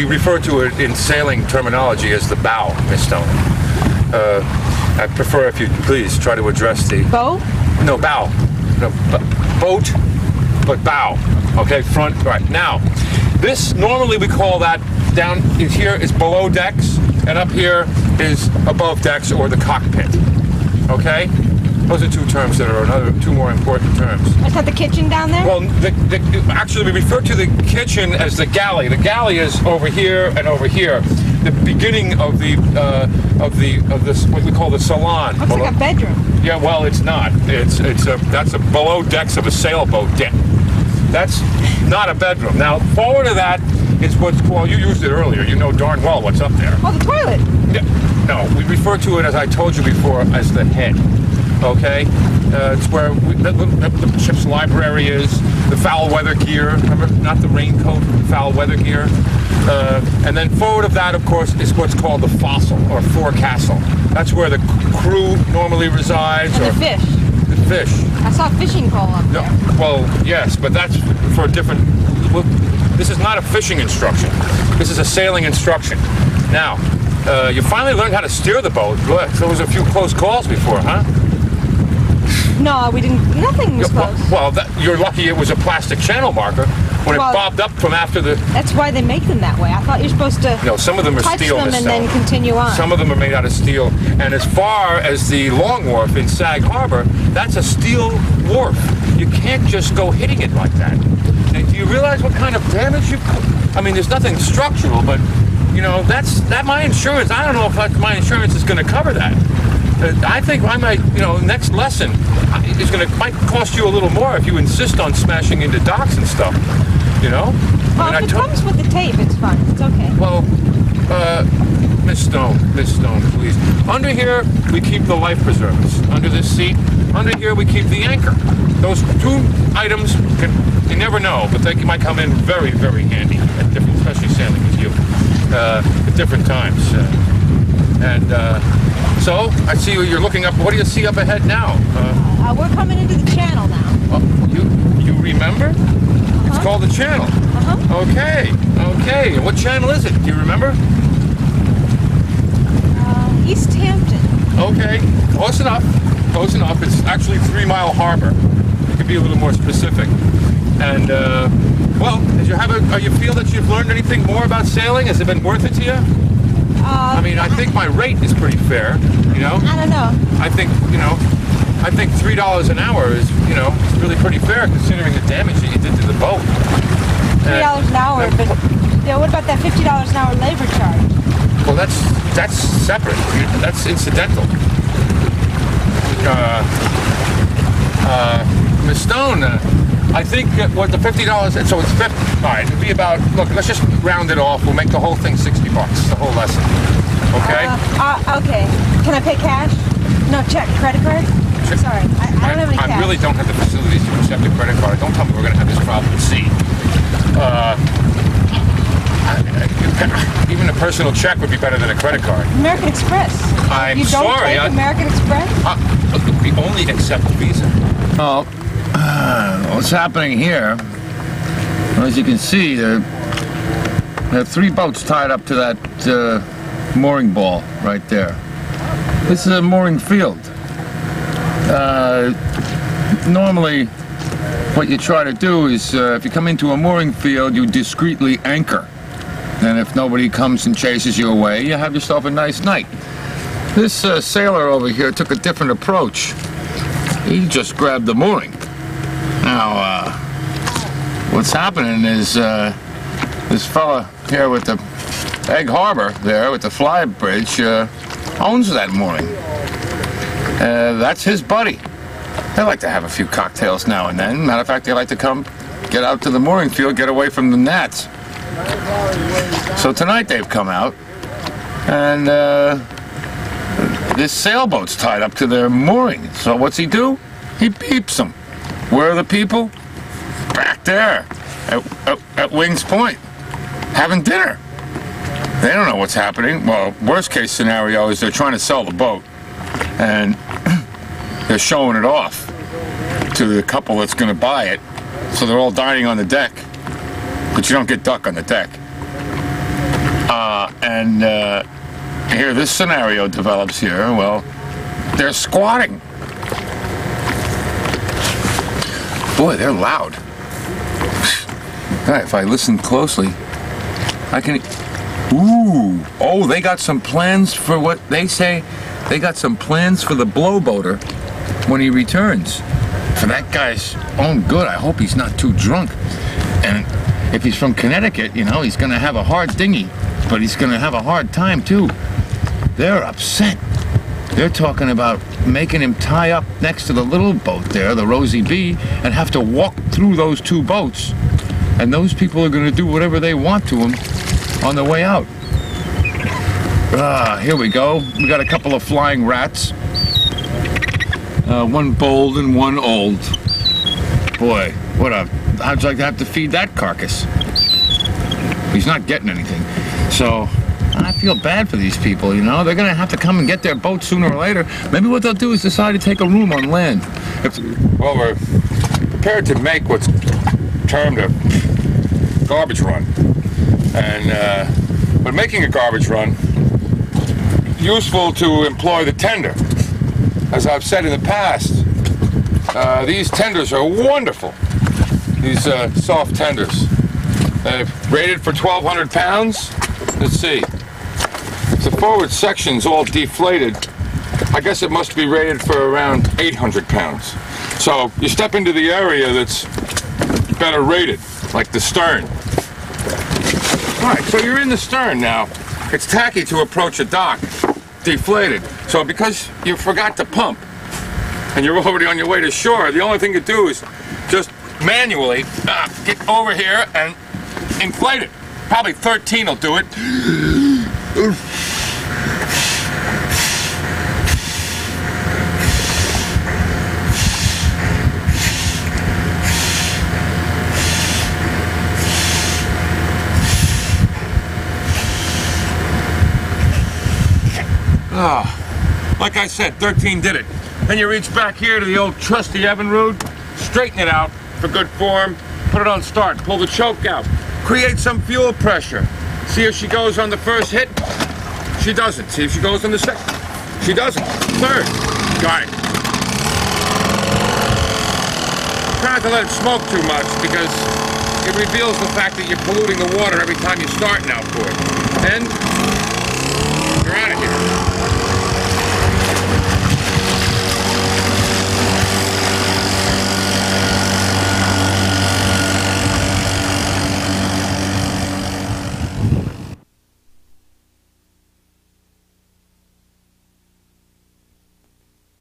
we refer to it in sailing terminology as the bow, Miss Stone. I prefer if you please try to address the... Bow? No, bow. No, boat, but bow. Okay, front, right. Now, this, normally we call that down here is below decks, and up here is above decks or the cockpit. Okay? Those are two terms that are two more important terms. Is that the kitchen down there? Well, actually, we refer to the kitchen as the galley. The galley is over here and over here. The beginning of this what we call the salon. Looks like a bedroom. Yeah, well, it's not. That's a below decks of a sailboat deck. That's not a bedroom. Now, forward of that is what's called. You used it earlier. You know darn well what's up there. Oh, the toilet. Yeah. No, we refer to it, as I told you before, as the head. Okay, it's where the ship's library is, the foul weather gear, remember, not the raincoat, foul weather gear. And then forward of that, of course, is what's called the forecastle or forecastle. That's where the crew normally resides. And the fish. The fish. I saw a fishing pole up there. Well, yes, but that's for a different... Well, this is not a fishing instruction. This is a sailing instruction. Now, you finally learned how to steer the boat. Look, there was a few close calls before, huh? No, we didn't. Nothing was close. Well, you're lucky it was a plastic channel marker when it bobbed up from after the... That's why they make them that way. I thought you're supposed to No, some of them are touch steel, them Miss and Stone. then continue on. Some of them are made out of steel. And as far as the Long Wharf in Sag Harbor, that's a steel wharf. You can't just go hitting it like that. Do you realize what kind of damage you could... I mean, there's nothing structural, but, you know, my insurance, I don't know if my insurance is going to cover that. I think I might, next lesson might cost you a little more if you insist on smashing into docks and stuff, Well, if it comes with the tape, it's fine. It's okay. Well, Miss Stone, please. Under here, we keep the life preservers. Under this seat, under here, we keep the anchor. Those two items, you never know, but they might come in very, very handy, especially sailing with you, at different times. So, I see you're looking up. What do you see up ahead now? We're coming into the channel now. You remember? It's called the channel. Okay. What channel is it? Do you remember? East Hampton. Okay, close enough. It's actually 3 Mile Harbor. You could be a little more specific. And, well, you feel that you've learned anything more about sailing? Has it been worth it to you? I mean, I think my rate is pretty fair, I don't know. I think $3 an hour is, really pretty fair considering the damage that you did to the boat. $3 an hour, but what about that $50 an hour labor charge? Well, that's separate. That's incidental. Miss Stone, I think what the $50, so it's 50. All right, it'd be about. Look, let's just round it off. We'll make the whole thing $60, the whole lesson. Okay. Okay. Can I pay cash? No, check, credit card. Sorry, I don't have any cash. I really don't have the facilities to accept a credit card. Don't tell me we're going to have this problem at sea. Even a personal check would be better than a credit card. American Express. I'm you don't sorry. Take American Express? We only accept Visa. Oh, what's happening here? Well, as you can see, there are 3 boats tied up to that mooring ball right there. This is a mooring field. Normally, what you try to do is, if you come into a mooring field, you discreetly anchor. And if nobody comes and chases you away, you have yourself a nice night. This sailor over here took a different approach. He just grabbed the mooring. Now, what's happening is this fella here with the Egg Harbor there, with the fly bridge, owns that mooring. That's his buddy. They like to have a few cocktails now and then. Matter of fact, they like to come get out to the mooring field, get away from the gnats. So tonight they've come out, and this sailboat's tied up to their mooring. So what's he do? He beeps them. Where are the people? Back there, at Wings Point, having dinner. They don't know what's happening. Well, worst case scenario is they're trying to sell the boat, and they're showing it off to the couple that's going to buy it. So they're all dining on the deck, but you don't get duck on the deck. And here this scenario develops here. Well, they're squatting. Boy, they're loud. If I listen closely, I can... Ooh! Oh, they got some plans for what they say. They got some plans for the blow boater when he returns. For that guy's own good, I hope he's not too drunk. And if he's from Connecticut, you know, he's gonna have a hard dinghy, but he's gonna have a hard time too. They're upset. They're talking about making him tie up next to the little boat there, the Rosie B, and have to walk through those two boats. And those people are gonna do whatever they want to him on the way out. Here we go. We got a couple of flying rats. One bold and one old. Boy, how'd you like to have to feed that carcass? He's not getting anything. So, I feel bad for these people, you know? They're gonna have to come and get their boat sooner or later. Maybe what they'll do is decide to take a room on land. Well, we're prepared to make what's termed a garbage run. And when making a garbage run, useful to employ the tender. As I've said in the past, these tenders are wonderful. These soft tenders. They're rated for 1,200 pounds. Let's see. If the forward section's all deflated, I guess it must be rated for around 800 pounds. So you step into the area that's better rated, like the stern. All right, so you're in the stern now. It's tacky to approach a dock, deflated. So because you forgot to pump, and you're already on your way to shore, the only thing to do is just manually get over here and inflate it. Probably 13 will do it. Like I said, 13 did it. Then you reach back here to the old trusty Evinrude, straighten it out for good form, put it on start, pull the choke out, create some fuel pressure. See if she goes on the first hit? She doesn't. See if she goes on the second? She doesn't. Third. Got it. Try not to let it smoke too much because it reveals the fact that you're polluting the water every time you start now for it. Then you're out of here.